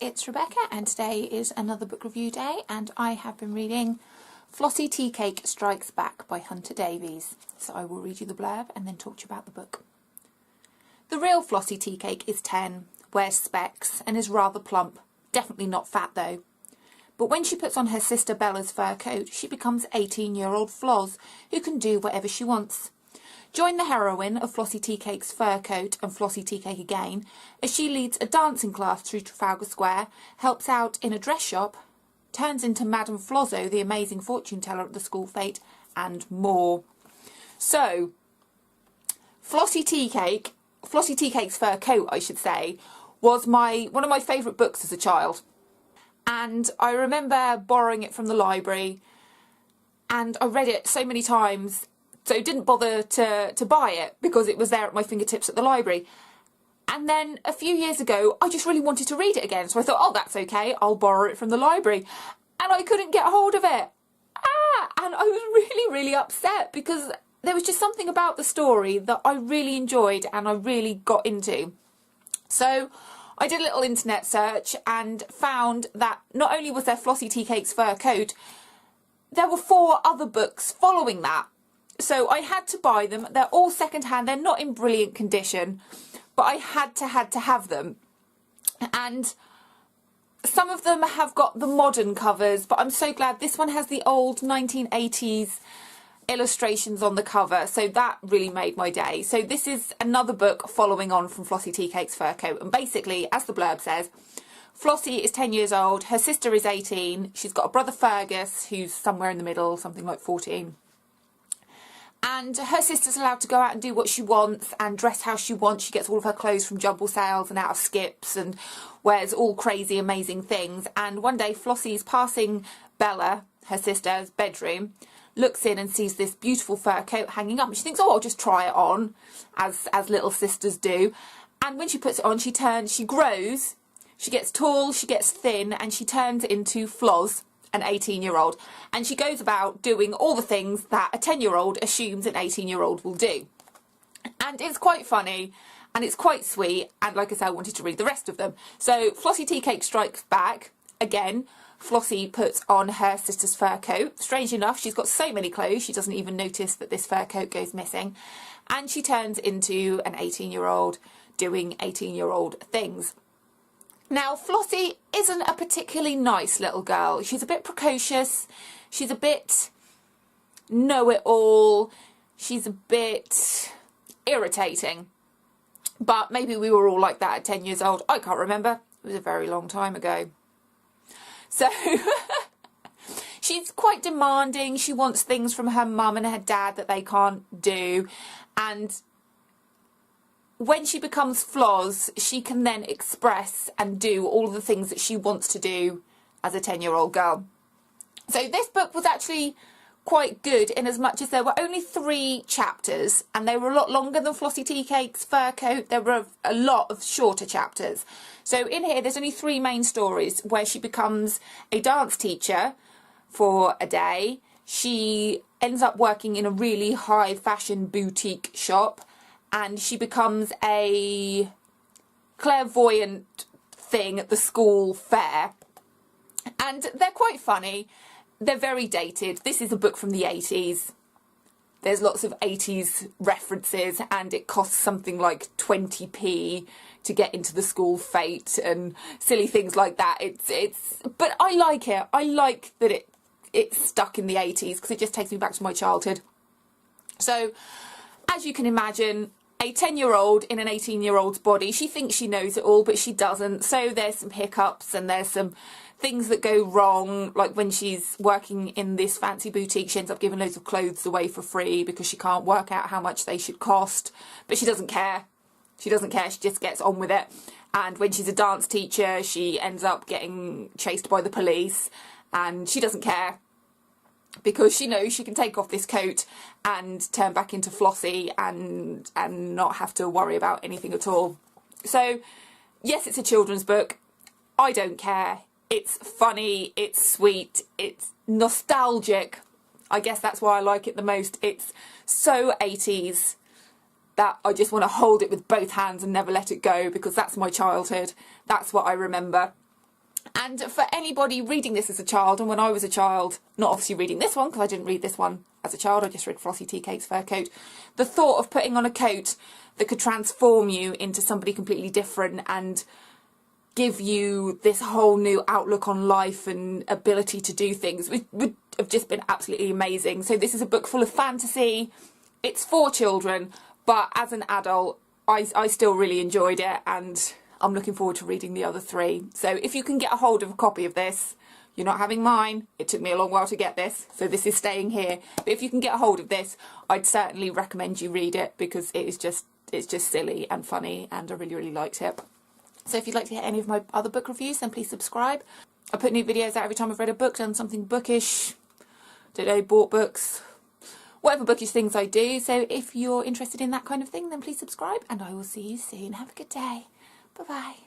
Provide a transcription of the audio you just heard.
it's Rebecca and today is another book review day and I have been reading Flossie Teacake Strikes Back by Hunter Davies. So I will read you the blurb and then talk to you about the book. The real Flossie Teacake is 10, wears specs and is rather plump, definitely not fat though. But when she puts on her sister Bella's fur coat, she becomes 18-year-old Floss, who can do whatever she wants. Join the heroine of Flossie Teacake's Fur Coat and Flossie Teacake again as she leads a dancing class through Trafalgar Square, helps out in a dress shop, turns into Madame Flozzo, the amazing fortune teller at the school fete, and more. So, Flossie Teacake's Fur Coat, I should say, was one of my favourite books as a child. And I remember borrowing it from the library and I read it so many times, so didn't bother to buy it because it was there at my fingertips at the library. And then a few years ago, I just really wanted to read it again. So I thought, oh, that's okay, I'll borrow it from the library. And I couldn't get hold of it. And I was really, really upset because there was just something about the story that I really enjoyed and I really got into. So I did a little internet search and found that not only was there Flossie Teacake's Fur Coat, there were 4 other books following that. So I had to buy them. They're all second-hand. They're not in brilliant condition, but I had to have them. And some of them have got the modern covers, but I'm so glad this one has the old 1980s illustrations on the cover. So that really made my day. So this is another book following on from Flossie Teacake's Fur Coat. And basically, as the blurb says, Flossie is 10 years old. Her sister is 18. She's got a brother Fergus, who's somewhere in the middle, something like 14. And her sister's allowed to go out and do what she wants and dress how she wants. She gets all of her clothes from jumble sales and out of skips and wears all crazy, amazing things. And one day Flossie's passing Bella, her sister's bedroom, looks in and sees this beautiful fur coat hanging up. And she thinks, oh, I'll just try it on, as little sisters do. And when she puts it on, she grows, she gets tall, she gets thin, and she turns into Floss, an 18-year-old, and she goes about doing all the things that a 10-year-old assumes an 18-year-old will do. And it's quite funny and it's quite sweet, and like I said, I wanted to read the rest of them. So Flossie Teacake Strikes Back. Again, Flossie puts on her sister's fur coat. Strange enough, she's got so many clothes she doesn't even notice that this fur coat goes missing, and she turns into an 18-year-old doing 18-year-old things. Now, Flossie isn't a particularly nice little girl. She's a bit precocious. She's a bit know-it-all. She's a bit irritating. But maybe we were all like that at 10 years old. I can't remember. It was a very long time ago. So, she's quite demanding. She wants things from her mum and her dad that they can't do. And when she becomes Floss, she can then express and do all of the things that she wants to do as a 10-year-old girl. So this book was actually quite good in as much as there were only 3 chapters and they were a lot longer than Flossie Teacake's Fur Coat. There were a lot of shorter chapters. So in here there's only 3 main stories where she becomes a dance teacher for a day. She ends up working in a really high fashion boutique shop, and she becomes a clairvoyant thing at the school fair. And they're quite funny. They're very dated. This is a book from the 80s. There's lots of 80s references and it costs something like 20p to get into the school fete and silly things like that. But I like it. I like that it's stuck in the 80s because it just takes me back to my childhood. So, as you can imagine, a 10-year-old in an 18-year-old's body, she thinks she knows it all, but she doesn't. So there's some hiccups and there's some things that go wrong, like when she's working in this fancy boutique, she ends up giving loads of clothes away for free because she can't work out how much they should cost, but she doesn't care. She doesn't care, she just gets on with it. And when she's a dance teacher, she ends up getting chased by the police, and she doesn't care, because she knows she can take off this coat and turn back into Flossie and not have to worry about anything at all. So, yes, it's a children's book. I don't care. It's funny, it's sweet, it's nostalgic. I guess that's why I like it the most. It's so 80s that I just want to hold it with both hands and never let it go, because that's my childhood. That's what I remember. And for anybody reading this as a child, and when I was a child, not obviously reading this one, because I didn't read this one as a child, I just read Flossie Teacake's fur coat, the thought of putting on a coat that could transform you into somebody completely different and give you this whole new outlook on life and ability to do things would have just been absolutely amazing. So this is a book full of fantasy. It's for children, but as an adult, I still really enjoyed it, and I'm looking forward to reading the other 3. So if you can get a hold of a copy of this, you're not having mine. It took me a long while to get this, so this is staying here. But if you can get a hold of this, I'd certainly recommend you read it, because it's just silly and funny, and I really, really liked it. So if you'd like to hear any of my other book reviews, then please subscribe. I put new videos out every time I've read a book, done something bookish, don't know, bought books, whatever bookish things I do. So if you're interested in that kind of thing, then please subscribe, and I will see you soon. Have a good day. Bye-bye.